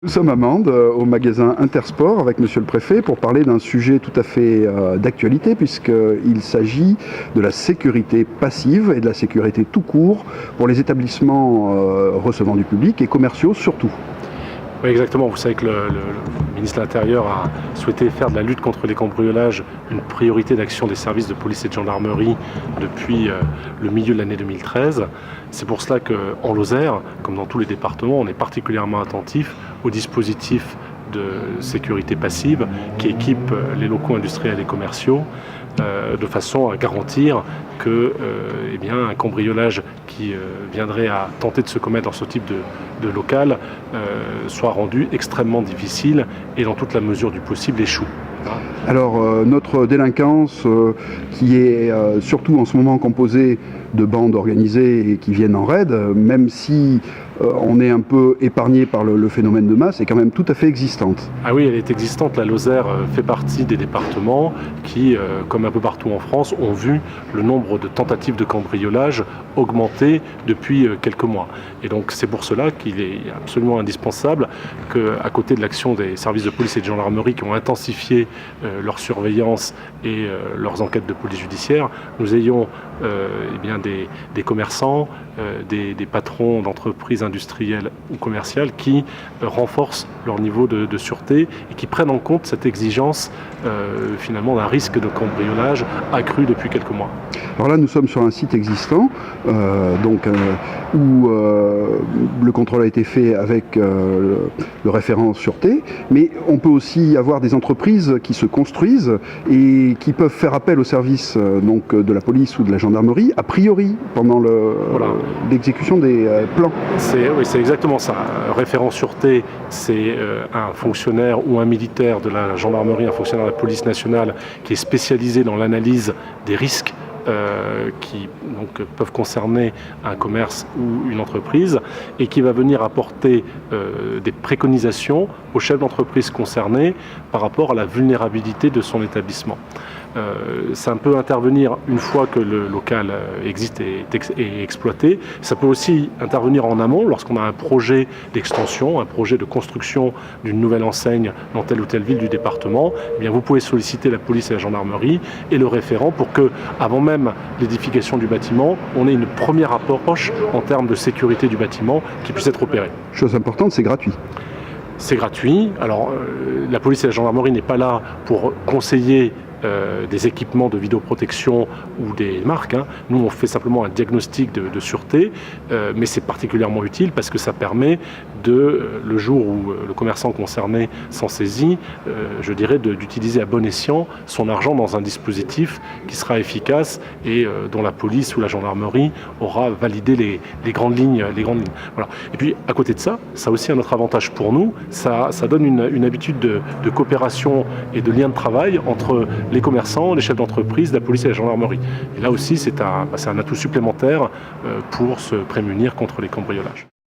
Nous sommes à Mende, au magasin Intersport, avec Monsieur le Préfet, pour parler d'un sujet tout à fait d'actualité, puisqu'il s'agit de la sécurité passive et de la sécurité tout court pour les établissements recevant du public et commerciaux surtout. Oui, exactement. Vous savez que le ministre de l'Intérieur a souhaité faire de la lutte contre les cambriolages une priorité d'action des services de police et de gendarmerie depuis le milieu de l'année 2013. C'est pour cela qu'en Lozère, comme dans tous les départements, on est particulièrement attentif aux dispositifs de sécurité passive qui équipent les locaux industriels et commerciaux de façon à garantir que un cambriolage qui viendrait à tenter de se commettre dans ce type de local soit rendu extrêmement difficile et dans toute la mesure du possible échoue. Alors notre délinquance qui est surtout en ce moment composée de bandes organisées et qui viennent en raid, même si on est un peu épargné par le phénomène de masse, est quand même tout à fait existante. Ah oui, elle est existante. La Lozère fait partie des départements qui, comme un peu partout en France, ont vu le nombre de tentatives de cambriolage augmenter depuis quelques mois. Et donc c'est pour cela qu'il est absolument indispensable qu'à côté de l'action des services de police et de gendarmerie qui ont intensifié leur surveillance et leurs enquêtes de police judiciaire, nous ayons des commerçants, des patrons d'entreprises industrielles ou commerciales qui renforcent leur niveau de sûreté et qui prennent en compte cette exigence finalement d'un risque de cambriolage accru depuis quelques mois. Alors là, nous sommes sur un site existant où le contrôle a été fait avec le référent sûreté, mais on peut aussi avoir des entreprises qui se construisent et qui peuvent faire appel au service de la police ou de la gendarmerie a priori pendant l'exécution des plans. Oui, c'est exactement ça. Un référent sûreté, c'est un fonctionnaire ou un militaire de la gendarmerie, un fonctionnaire de la police nationale qui est spécialisé dans l'analyse des risques qui peuvent concerner un commerce ou une entreprise et qui va venir apporter des préconisations aux chefs d'entreprise concernés par rapport à la vulnérabilité de son établissement. Ça peut intervenir une fois que le local existe et est exploité. Ça peut aussi intervenir en amont lorsqu'on a un projet d'extension, un projet de construction d'une nouvelle enseigne dans telle ou telle ville du département. Eh bien, vous pouvez solliciter la police et la gendarmerie et le référent pour que, avant même l'édification du bâtiment, on ait une première approche en termes de sécurité du bâtiment qui puisse être opérée. Chose importante, c'est gratuit. C'est gratuit. Alors, la police et la gendarmerie n'est pas là pour conseiller des équipements de vidéoprotection ou des marques. Nous, on fait simplement un diagnostic de sûreté, mais c'est particulièrement utile parce que ça permet le jour où le commerçant concerné s'en saisit, d'utiliser à bon escient son argent dans un dispositif qui sera efficace et dont la police ou la gendarmerie aura validé les grandes lignes. Voilà. Et puis, à côté de ça, ça a aussi un autre avantage pour nous. Ça donne une habitude de coopération et de lien de travail entre les commerçants, les chefs d'entreprise, la police et la gendarmerie. Et là aussi, c'est un atout supplémentaire pour se prémunir contre les cambriolages.